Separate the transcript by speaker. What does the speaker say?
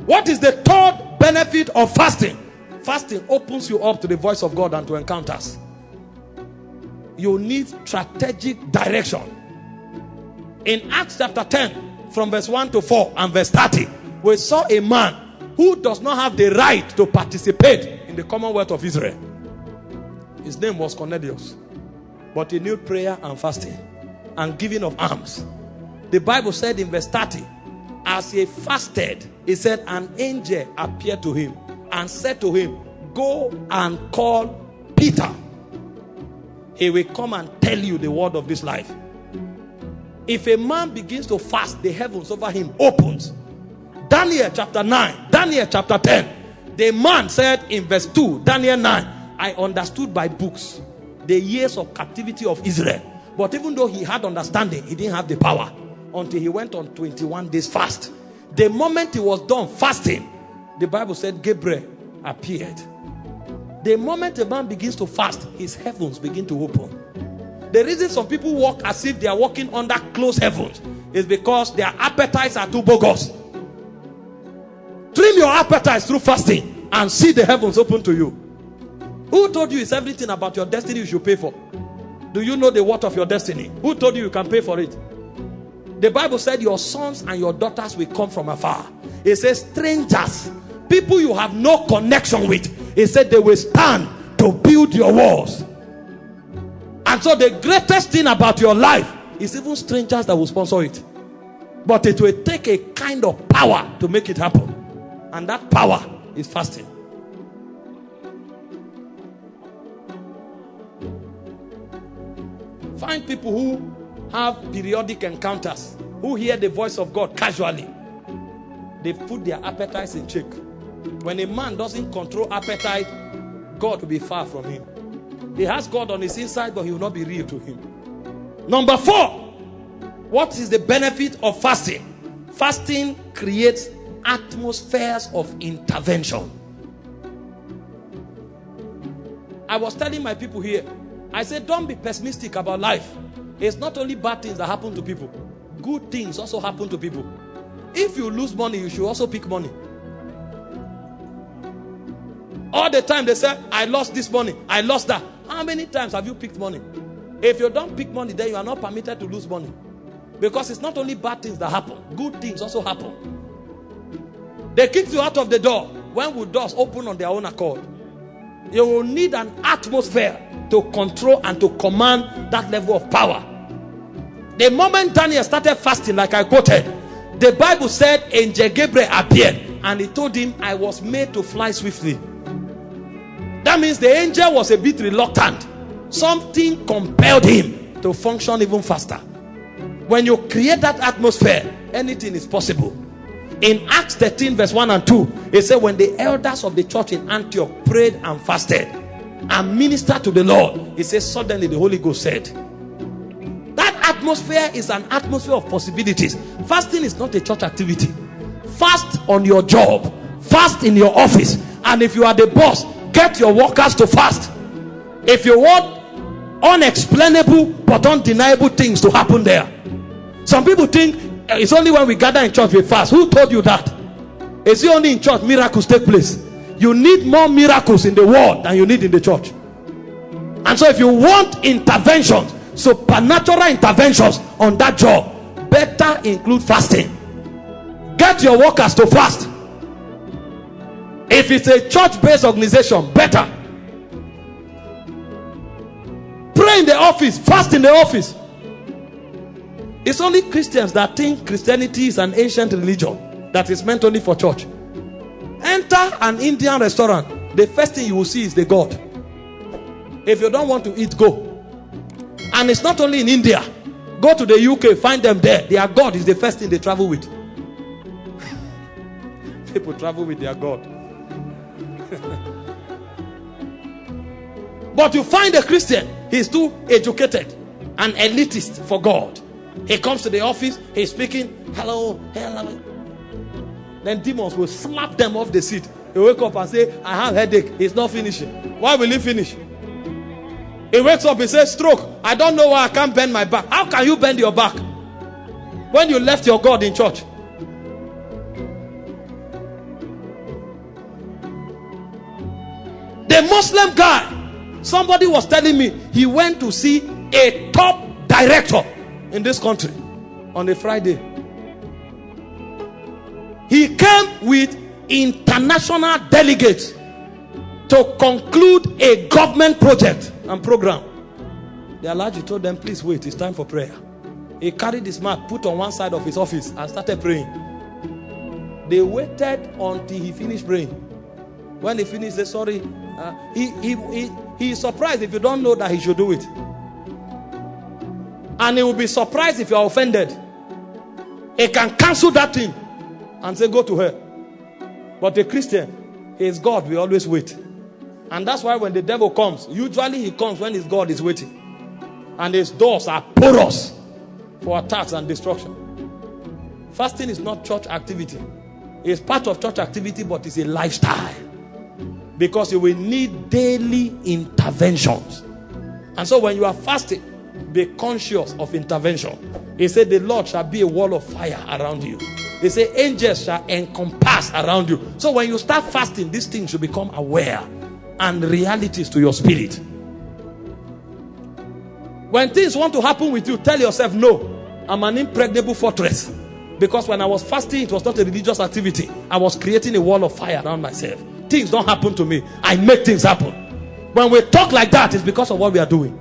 Speaker 1: What is the third benefit of fasting? Fasting opens you up to the voice of God and to encounters. You need strategic direction. In Acts chapter 10, from verse 1 to 4 and verse 30, we saw a man who does not have the right to participate in the Commonwealth of Israel. His name was Cornelius. But he knew prayer and fasting and giving of alms. The Bible said in verse 30, as he fasted, he said, an angel appeared to him and said to him, go and call Peter. He will come and tell you the word of this life. If a man begins to fast, the heavens over him opens. Daniel chapter 9, Daniel chapter 10. The man said in verse 2, Daniel 9, I understood by books the years of captivity of Israel. But even though he had understanding, he didn't have the power until he went on 21 days fast. The moment he was done fasting, the Bible said Gabriel appeared. The moment a man begins to fast, his heavens begin to open. The reason some people walk as if they are walking under closed heavens is because their appetites are too bogus. Trim your appetites through fasting and see the heavens open to you. Who told you it's everything about your destiny you should pay for? Do you know the worth of your destiny? Who told you you can pay for it? The Bible said your sons and your daughters will come from afar. It says strangers, people you have no connection with. It said they will stand to build your walls. And so the greatest thing about your life is even strangers that will sponsor it. But it will take a kind of power to make it happen. And that power is fasting. Find people who have periodic encounters, who hear the voice of God casually. They put their appetites in check. When a man doesn't control appetite, God will be far from him. He has God on his inside, but he will not be real to him. Number 4, what is the benefit of fasting? Fasting creates atmospheres of intervention. I was telling my people here, I said, don't be pessimistic about life. It's not only bad things that happen to people. Good things also happen to people. If you lose money, you should also pick money. All the time they say, I lost this money, I lost that. How many times have you picked money? If you don't pick money, then you are not permitted to lose money. Because it's not only bad things that happen, good things also happen. They kicked you out of the door. When will doors open on their own accord? You will need an atmosphere to control and to command that level of power. The moment Daniel started fasting, like I quoted, the Bible said angel Gabriel appeared and he told him, I was made to fly swiftly. That means the angel was a bit reluctant. Something compelled him to function even faster. When you create that atmosphere, anything is possible. In Acts 13 verse 1 and 2, it said when the elders of the church in Antioch prayed and fasted and ministered to the Lord, it says suddenly the Holy Ghost said. That atmosphere is an atmosphere of possibilities. Fasting is not a church activity. Fast on your job, fast in your office, and if you are the boss, get your workers to fast. If you want unexplainable but undeniable things to happen there. Some people think it's only when we gather in church we fast. Who told you that? It's only in church miracles take place. You need more miracles in the world than you need in the church. And so if you want interventions, supernatural interventions on that job, better include fasting. Get your workers to fast. If it's a church-based organization, better. Pray in the office, fast in the office. It's only Christians that think Christianity is an ancient religion that is meant only for church. Enter an Indian restaurant, the first thing you will see is the God. If you don't want to eat, go. And it's not only in India. Go to the UK, find them there. Their God is the first thing they travel with. People travel with their God. But you find a Christian, he's too educated and elitist for God. He comes to the office, he's speaking, hello, hello. Then demons will slap them off the seat. He wake up and say, I have headache. He's not finishing. Why will he finish? He wakes up, he says, stroke. I don't know why I can't bend my back. How can you bend your back when you left your God in church? The Muslim guy, somebody was telling me he went to see a top director in this country on a Friday. He came with international delegates to conclude a government project and program. The Alhaji told them, please wait, it's time for prayer. He carried his mat, put on one side of his office and started praying. They waited until he finished praying. When he finished, they said, sorry. He is surprised if you don't know that he should do it. And he will be surprised if you are offended. He can cancel that thing and say, go to her. But a Christian, his God will always wait. And that's why when the devil comes, usually he comes when his God is waiting. And his doors are porous for attacks and destruction. Fasting is not church activity. It's part of church activity, but it's a lifestyle. Because you will need daily interventions. And so when you are fasting, be conscious of intervention. He said the Lord shall be a wall of fire around you. He said angels shall encompass around you. So when you start fasting, these things should become aware and realities to your spirit. When things want to happen with you, tell yourself, no, I'm an impregnable fortress. Because when I was fasting, it was not a religious activity. I was creating a wall of fire around myself. Things don't happen to me. I make things happen. When we talk like that, it's because of what we are doing.